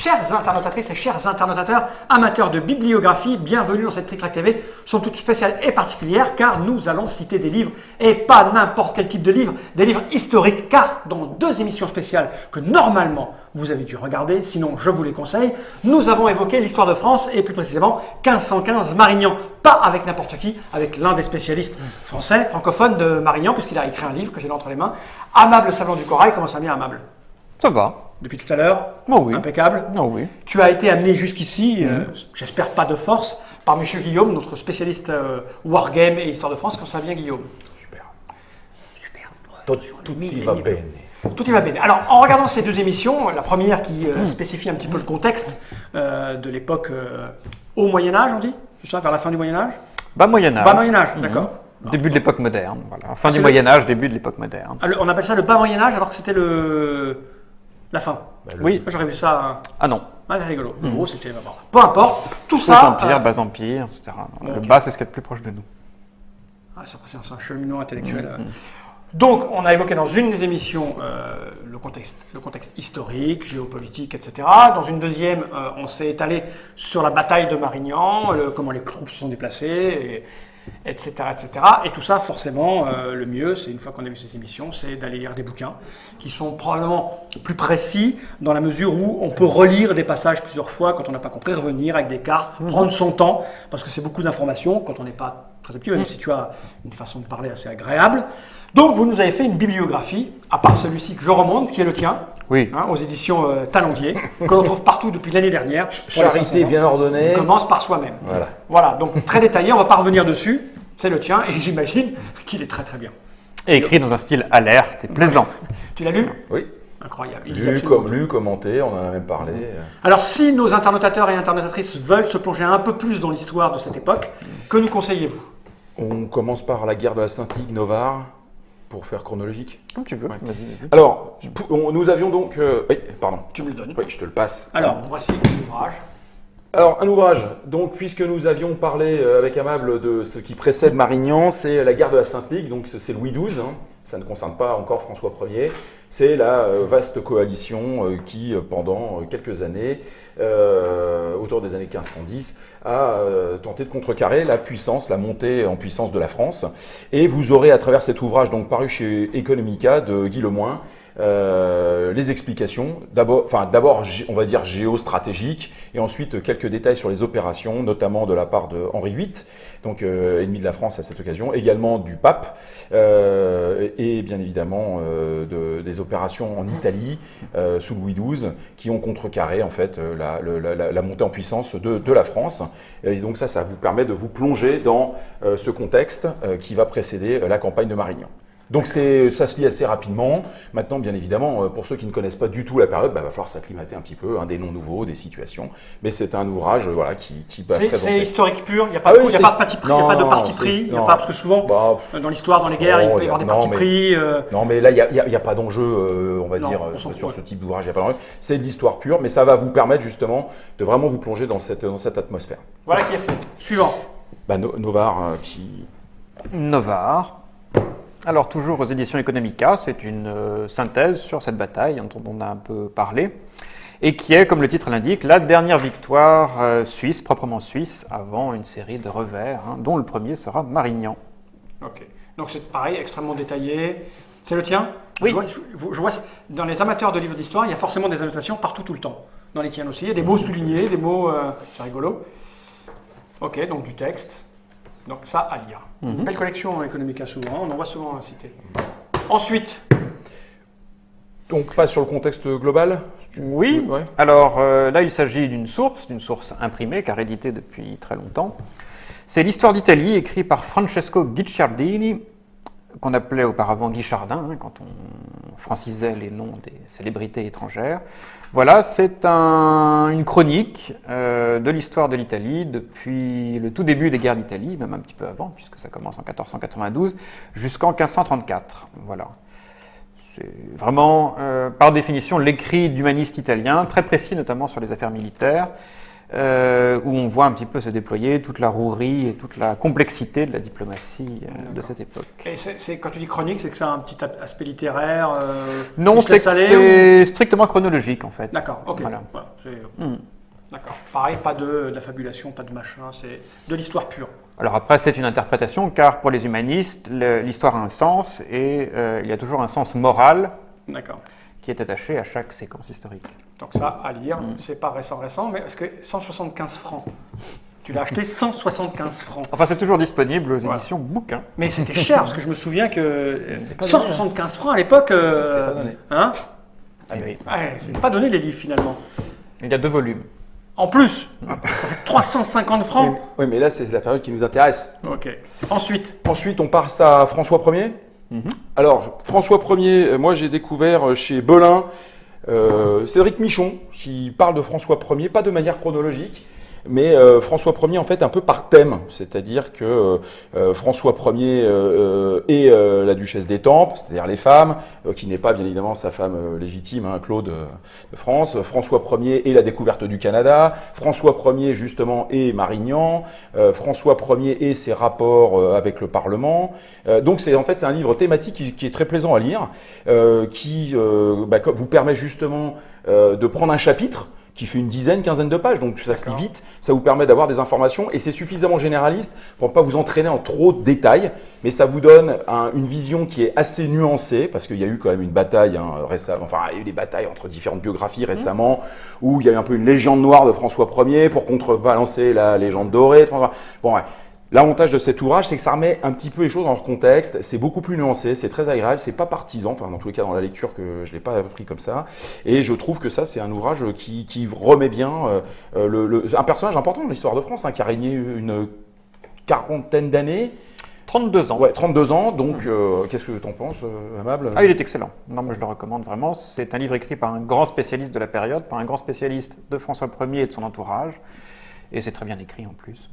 Chères internautatrices et chers internautateurs, amateurs de bibliographie, bienvenue dans cette Trictrac TV, somme toute spéciale et particulière car nous allons citer des livres et pas n'importe quel type de livre, des livres historiques car dans 2 émissions spéciales que normalement vous avez dû regarder, sinon je vous les conseille, nous avons évoqué l'histoire de France et plus précisément 1515 Marignan. Pas avec n'importe qui, avec l'un des spécialistes français, francophones de Marignan, puisqu'il a écrit un livre que j'ai là entre les mains, Amable Sablon du Corail. Comment ça vient, Amable? Ça va. Depuis tout à l'heure, Oh oui. impeccable. Oh oui. Tu as été amené jusqu'ici, j'espère pas de force, par M. Guillaume, notre spécialiste Wargame et Histoire de France. Comment ça vient, Guillaume? Super. Super. Tout y va bene. Tout y va bien. Alors, en regardant ces 2 émissions, la première qui spécifie un petit peu le contexte de l'époque au Moyen-Âge, on dit? C'est ça, vers la fin du Moyen-Âge? Bas Moyen-Âge. Bas Moyen-Âge, d'accord. Début de l'époque moderne. Voilà. Fin du le- Moyen-Âge, début de l'époque moderne. Ah, on appelle ça le bas Moyen-Âge alors que c'était la fin. Oui. Moi, j'aurais vu ça. Ah non. Ah, c'est rigolo. En gros, c'était. Bon, peu importe. Tout Haut ça. empire, bas empire, etc. Le Ok. bas, c'est ce qui est le plus proche de nous. C'est un cheminement intellectuel. Donc, on a évoqué dans une des émissions le contexte historique, géopolitique, etc. Dans une deuxième, on s'est étalé sur la bataille de Marignan, comment les troupes se sont déplacées, etc., etc. Et tout ça, forcément, le mieux, c'est une fois qu'on a vu ces émissions, c'est d'aller lire des bouquins qui sont probablement plus précis dans la mesure où on peut relire des passages plusieurs fois quand on n'a pas compris, revenir avec des cartes, prendre son temps, parce que c'est beaucoup d'informations quand on n'est pas très habitué, même si tu as une façon de parler assez agréable. Donc, vous nous avez fait une bibliographie, à part celui-ci que je remonte, qui est le tien, Oui. aux éditions Talendier, que l'on trouve partout depuis l'année dernière. Charité bien ordonnée. On commence par soi-même. Voilà. Voilà, donc très détaillé, on ne va pas revenir dessus. C'est le tien, et j'imagine qu'il est très très bien. Et écrit dans un style alerte et plaisant. Tu l'as lu? Oui. Incroyable. Il dit absolument tout. Lu, commenté, on en a même parlé. Alors, si nos internautateurs et internautatrices veulent se plonger un peu plus dans l'histoire de cette époque, que nous conseillez-vous? On commence par la guerre de la Sainte-Ligue, Novare, pour faire chronologique. Comme tu veux. Vas-y, vas-y. Alors, nous avions donc... oui, pardon. Tu me le donnes. Oui, je te le passe. Alors, voici l'ouvrage. Alors, un ouvrage, donc, puisque nous avions parlé avec Amable de ce qui précède Marignan, c'est la guerre de la Sainte-Ligue, donc c'est Louis XII, ça ne concerne pas encore François Ier, c'est la vaste coalition qui, pendant quelques années, autour des années 1510, a tenté de contrecarrer la puissance, la montée en puissance de la France. Et vous aurez à travers cet ouvrage, donc paru chez Economica de Guy Lemoine, les explications, d'abord, on va dire géostratégiques, et ensuite quelques détails sur les opérations, notamment de la part de Henri VIII, donc ennemi de la France à cette occasion, également du pape, et bien évidemment des opérations en Italie sous Louis XII, qui ont contrecarré en fait la montée en puissance de la France. Et donc ça vous permet de vous plonger dans ce contexte qui va précéder la campagne de Marignan. Donc ça se lit assez rapidement. Maintenant, bien évidemment, pour ceux qui ne connaissent pas du tout la période, va falloir s'acclimater un petit peu, des noms nouveaux, des situations. Mais c'est un ouvrage qui va présenter. C'est historique pur, il n'y a pas Ah de, oui, y a pas de parti pris, il n'y a pas de non, parti c'est- pris, il y a non. pas, parce que souvent, dans l'histoire, dans les guerres, il peut y avoir des partis pris. Non, mais là, il n'y a pas d'enjeu, on va Non, dire, on s'en sur fout, ce type d'ouvrage. Il n'y a pas d'enjeu. C'est de l'histoire pure, mais ça va vous permettre justement de vraiment vous plonger dans cette atmosphère. Voilà qui est fait. Suivant. Novare qui... Novare. Alors, toujours aux éditions Economica, c'est une synthèse sur cette bataille dont on a un peu parlé, et qui est, comme le titre l'indique, la dernière victoire suisse, proprement suisse, avant une série de revers, dont le premier sera Marignan. Ok. Donc c'est pareil, extrêmement détaillé. C'est le tien? Oui. Je vois, dans les amateurs de livres d'histoire, il y a forcément des annotations partout, tout le temps. Dans les tiens aussi, il y a des mots soulignés, des mots... c'est rigolo. Ok, donc du texte. Donc ça à lire. Une belle collection Economica souvent, on en voit souvent cité. Ensuite, Donc pas sur le contexte global Oui, Ouais. alors là il s'agit d'une source imprimée car éditée depuis très longtemps. C'est l'histoire d'Italie écrite par Francesco Guicciardini, qu'on appelait auparavant Guichardin, quand on francisait les noms des célébrités étrangères. Voilà, c'est une chronique de l'histoire de l'Italie depuis le tout début des guerres d'Italie, même un petit peu avant, puisque ça commence en 1492, jusqu'en 1534. Voilà. C'est vraiment, par définition, l'écrit d'humaniste italien, très précis notamment sur les affaires militaires, où on voit un petit peu se déployer toute la rouerie et toute la complexité de la diplomatie de cette époque. Et quand tu dis chronique, c'est que ça a un petit aspect littéraire Non, c'est strictement chronologique en fait. D'accord, ok. Voilà. Voilà, d'accord. Pareil, pas de la fabulation, pas de machin, c'est de l'histoire pure. Alors après, c'est une interprétation, car pour les humanistes, l'histoire a un sens et il y a toujours un sens moral qui est attaché à chaque séquence historique. Donc ça, à lire, c'est pas récent, mais est-ce que 175 francs, tu l'as acheté 175 francs. Enfin, c'est toujours disponible aux éditions bouquins. Mais c'était cher, parce que je me souviens que 175 francs à l'époque... C'était pas donné. Hein? Ah oui. Ouais, c'était pas donné les livres finalement. Il y a 2 volumes. En plus, ça fait 350 francs. Oui, mais là, c'est la période qui nous intéresse. Ok. Ensuite, on passe à François Ier. Alors, François Ier, moi j'ai découvert chez Belin Cédric Michon qui parle de François Ier, pas de manière chronologique, mais François Ier en fait un peu par thème, c'est-à-dire que François Ier est la duchesse d'Étampes, c'est-à-dire les femmes, qui n'est pas bien évidemment sa femme légitime, hein, Claude de France. François Ier est la découverte du Canada, François Ier justement est Marignan, François Ier est ses rapports avec le Parlement. Donc c'est en fait un livre thématique qui est très plaisant à lire, qui vous permet justement de prendre un chapitre qui fait une quinzaine de pages, donc ça se lit vite, ça vous permet d'avoir des informations et c'est suffisamment généraliste pour ne pas vous entraîner en trop de détails, mais ça vous donne une vision qui est assez nuancée, parce qu'il y a eu quand même une bataille récemment, enfin il y a eu des batailles entre différentes biographies récemment, où il y a eu un peu une légende noire de François Ier pour contrebalancer la légende dorée, bon ouais. L'avantage de cet ouvrage, c'est que ça remet un petit peu les choses dans leur contexte, c'est beaucoup plus nuancé, c'est très agréable, c'est pas partisan, enfin dans tous les cas dans la lecture que je l'ai pas pris comme ça, et je trouve que ça c'est un ouvrage qui remet bien un personnage important de l'histoire de France, hein, qui a régné une quarantaine d'années. 32 ans. Ouais, 32 ans, donc qu'est-ce que tu en penses, Amable? Ah, il est excellent. Non, mais je le recommande vraiment. C'est un livre écrit par un grand spécialiste de la période, par un grand spécialiste de François Ier et de son entourage, et c'est très bien écrit en plus.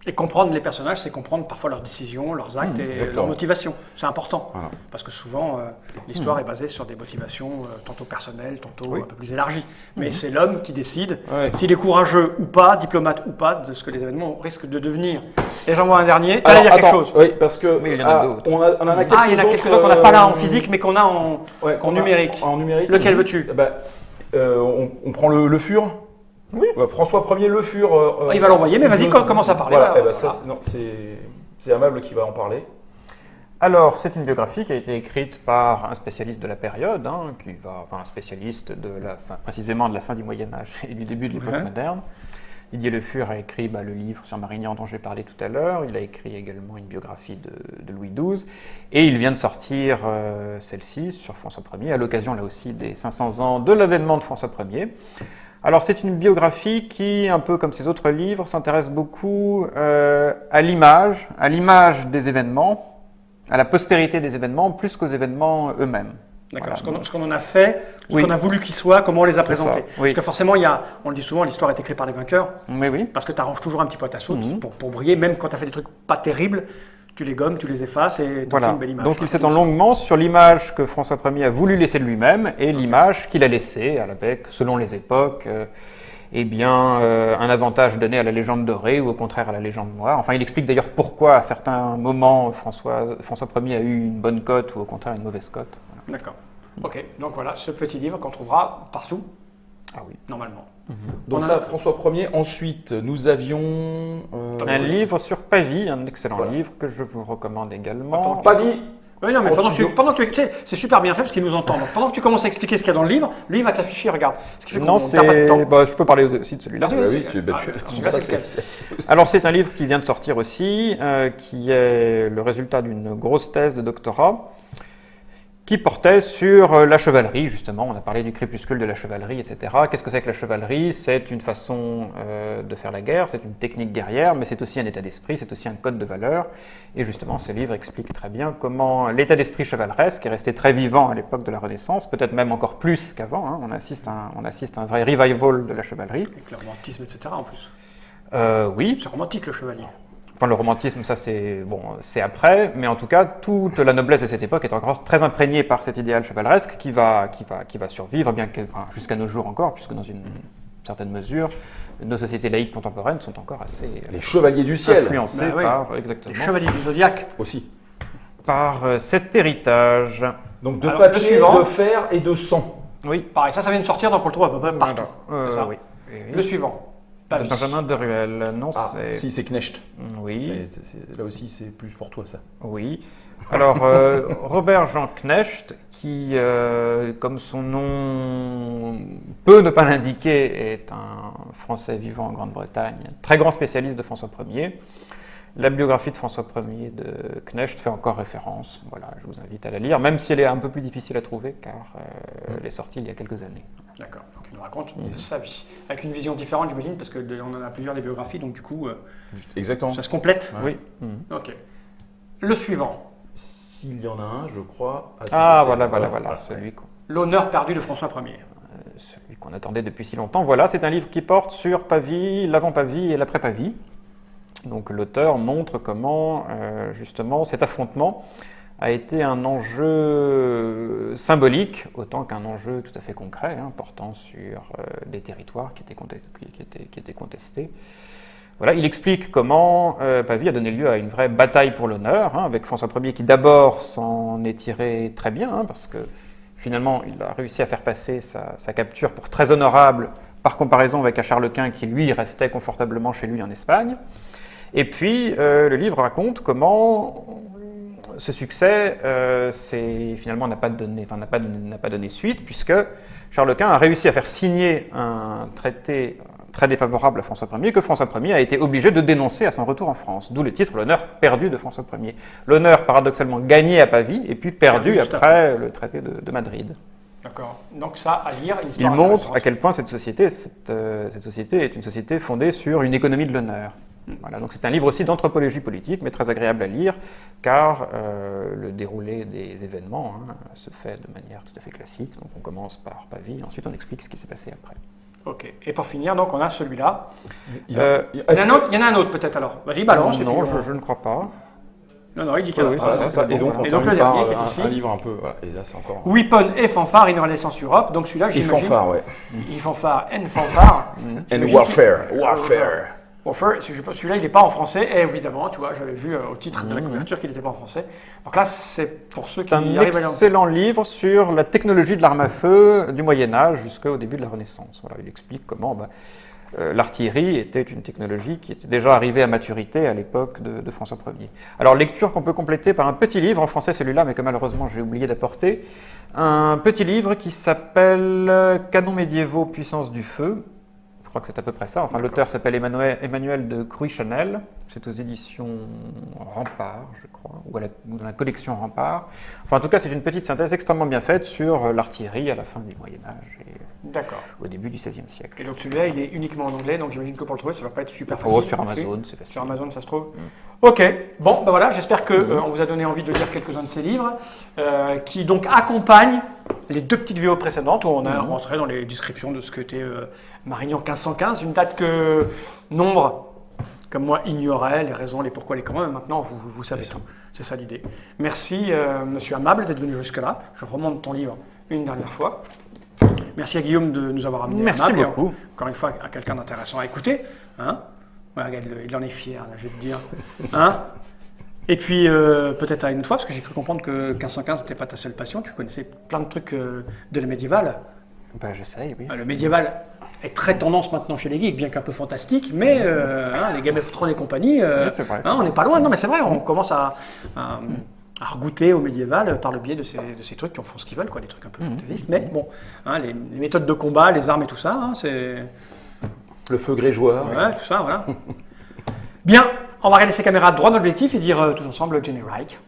et comprendre les personnages, c'est comprendre parfois leurs décisions, leurs actes et leurs motivations. C'est important, parce que souvent, l'histoire est basée sur des motivations tantôt personnelles, tantôt un peu plus élargies. Mais c'est l'homme qui décide s'il est courageux ou pas, diplomate ou pas, de ce que les événements risquent de devenir. Et j'en vois un dernier. Tu allais dire quelque chose? Oui, parce que il y en a d'autres. on en a quelques autres. Il y en a quelques-uns qu'on n'a pas là en physique, mais qu'on a en numérique. En numérique. Lequel veux-tu? On prend le Fur. Oui. François Ier Le Fur. Il va l'envoyer, mais vas-y, commence à parler. Voilà, c'est Amable qui va en parler. Alors, c'est une biographie qui a été écrite par un spécialiste de la période, un spécialiste précisément de la fin du Moyen-Âge et du début de l'époque moderne. Didier Le Fur a écrit le livre sur Marignan dont j'ai parlé tout à l'heure. Il a écrit également une biographie de Louis XII. Et il vient de sortir celle-ci sur François Ier, à l'occasion là aussi des 500 ans de l'avènement de François Ier. Alors c'est une biographie qui, un peu comme ses autres livres, s'intéresse beaucoup à l'image des événements, à la postérité des événements, plus qu'aux événements eux-mêmes. D'accord, ce qu'on en a fait, ce qu'on a voulu qu'il soit, comment on les a présentés. Parce que forcément, on le dit souvent, l'histoire est écrite par les vainqueurs. Oui. Parce que tu arranges toujours un petit peu à ta sauce pour briller, même quand tu as fait des trucs pas terribles, tu les gommes, tu les effaces et tu fais une belle image. Donc il s'étend longuement sur l'image que François Ier a voulu laisser de lui-même et l'image qu'il a laissée, avec, selon les époques, un avantage donné à la légende dorée ou au contraire à la légende noire. Enfin, il explique d'ailleurs pourquoi à certains moments François Ier a eu une bonne cote ou au contraire une mauvaise cote. Voilà. D'accord. Ok, donc voilà, ce petit livre qu'on trouvera partout, normalement. Donc François Ier. Ensuite, nous avions... un livre sur Pavie, un excellent livre que je vous recommande également. Pavie. Oui, non, mais pendant que tu c'est super bien fait parce qu'il nous entend. Donc, pendant que tu commences à expliquer ce qu'il y a dans le livre, lui il va te l'afficher, regarde. Ce qui fait qu'on perd pas de temps. Je peux parler aussi de celui-là. Alors c'est un livre qui vient de sortir aussi, qui est le résultat d'une grosse thèse de doctorat, qui portait sur la chevalerie, justement. On a parlé du crépuscule de la chevalerie, etc. Qu'est-ce que c'est que la chevalerie? C'est une façon de faire la guerre, c'est une technique guerrière, mais c'est aussi un état d'esprit, c'est aussi un code de valeurs. Et justement, ce livre explique très bien comment l'état d'esprit chevaleresque est resté très vivant à l'époque de la Renaissance, peut-être même encore plus qu'avant. On assiste à un vrai revival de la chevalerie. Avec le romantisme, etc. en plus. Oui. C'est romantique le chevalier. Enfin, le romantisme, ça c'est après, mais en tout cas, toute la noblesse de cette époque est encore très imprégnée par cet idéal chevaleresque qui va survivre jusqu'à nos jours encore, puisque dans une certaine mesure, nos sociétés laïques contemporaines sont encore assez Les chevaliers du ciel influencées Bah oui. par, exactement, Les chevaliers du zodiaque. aussi. par cet héritage. Donc de Alors, le papier, suivant. de fer et de sang. Oui. Pareil, ça vient de sortir, donc on le trouve à peu près partout. Voilà. C'est ça. Oui. Oui. Le suivant. De Pavie. Benjamin de Ruel. Non, Ah, c'est... si, c'est Knecht. Oui. Mais là aussi, c'est plus pour toi, ça. Oui. Alors, Robert Jean Knecht, qui, comme son nom peut ne pas l'indiquer, est un Français vivant en Grande-Bretagne, très grand spécialiste de François Ier. La biographie de François Ier de Knecht fait encore référence. Voilà, je vous invite à la lire, même si elle est un peu plus difficile à trouver, car elle est sortie il y a quelques années. D'accord, donc il nous raconte sa vie. Avec une vision différente, j'imagine, parce qu'on en a plusieurs des biographies, donc du coup, Exactement. ça se complète. Oui. Ok. Le suivant. S'il y en a un, je crois. Ah, voilà, celui L'honneur perdu de François Ier. celui qu'on attendait depuis si longtemps. Voilà, c'est un livre qui porte sur Pavie, l'avant-Pavie et l'après-Pavie. Donc l'auteur montre comment, justement, cet affrontement a été un enjeu symbolique, autant qu'un enjeu tout à fait concret, portant sur des territoires qui étaient contestés. Voilà, il explique comment Pavie a donné lieu à une vraie bataille pour l'honneur, avec François Ier qui d'abord s'en est tiré très bien, parce que finalement il a réussi à faire passer sa capture pour très honorable par comparaison avec un Charles Quint qui lui restait confortablement chez lui en Espagne. Et puis le livre raconte comment ce succès finalement n'a pas donné suite, puisque Charles Quint a réussi à faire signer un traité très défavorable à François Ier, que François Ier a été obligé de dénoncer à son retour en France. D'où le titre « L'honneur perdu de François Ier ». L'honneur paradoxalement gagné à Pavie et puis perdu après le traité de Madrid. D'accord. Donc ça, à lire. Il montre à quel point cette société est une société fondée sur une économie de l'honneur. Voilà, donc c'est un livre aussi d'anthropologie politique, mais très agréable à lire, car le déroulé des événements se fait de manière tout à fait classique. Donc on commence par Pavie, ensuite on explique ce qui s'est passé après. Ok. Et pour finir, donc on a celui-là. Il y en a un autre peut-être alors. Vas-y, balance. Non, je ne crois pas. Non, il dit qu'il y en a pas. c'est ça. Et donc, on le termine dernier par qui est ici. un livre un peu. Voilà. Et là, c'est encore. Weapon et fanfare, une renaissance Europe. Donc celui-là, Et j'imagine. fanfare, ouais. Et fanfare and fanfare. And warfare. Warfare. Warfare. Celui-là, il n'est pas en français. Et évidemment, tu vois, j'avais vu au titre de la couverture qu'il n'était pas en français. Donc là, c'est pour ceux qui C'est un arrivent à lire. excellent livre sur la technologie de l'arme à feu du Moyen-Âge jusqu'au début de la Renaissance. Voilà, il explique comment l'artillerie était une technologie qui était déjà arrivée à maturité à l'époque de François Ier. Alors, lecture qu'on peut compléter par un petit livre, en français celui-là, mais que malheureusement j'ai oublié d'apporter, un petit livre qui s'appelle « Canons médiévaux, puissance du feu ». Je crois que c'est à peu près ça. Enfin, l'auteur s'appelle Emmanuel de Cruy-Chanel. C'est aux éditions Rempart, je crois, ou dans la collection Rempart. Enfin, en tout cas, c'est une petite synthèse extrêmement bien faite sur l'artillerie à la fin du Moyen-Âge et au début du XVIe siècle. Et donc celui-là, il est uniquement en anglais, donc j'imagine que pour le trouver, ça ne va pas être super facile. Oh, sur Amazon, c'est facile. Sur Amazon, ça se trouve. Ok, bon, ben voilà, j'espère qu'on vous a donné envie de lire quelques-uns de ces livres, qui donc accompagnent les deux petites vidéos précédentes, où on a rentré dans les descriptions de ce qu'était Marignan 1515, une date que nombre comme moi ignoraient, les raisons, les pourquoi, les comment, mais maintenant vous savez tout. C'est ça l'idée. Merci Monsieur Amable d'être venu jusque-là. Je remonte ton livre une dernière fois. Merci à Guillaume de nous avoir amené. Merci Amable, beaucoup. Encore une fois, à quelqu'un d'intéressant à écouter. Ouais, regarde, il en est fier, là, je vais te dire. Et puis, peut-être à une autre fois, parce que j'ai cru comprendre que 1515 n'était pas ta seule passion. Tu connaissais plein de trucs de la médiévale. J'essaye, oui. Le médiéval est très tendance maintenant chez les geeks, bien qu'un peu fantastique, mais les Game of Thrones et compagnie, c'est vrai, on n'est pas loin. Non, mais c'est vrai, on commence à regoûter au médiéval par le biais de ces trucs qui en font ce qu'ils veulent, quoi, des trucs un peu fantaisistes. Mais bon, les méthodes de combat, les armes et tout ça, c'est... Le feu grégeois. Ouais, tout ça, voilà. Bien, on va regarder ces caméras droit dans l'objectif et dire tous ensemble Jenny Reich.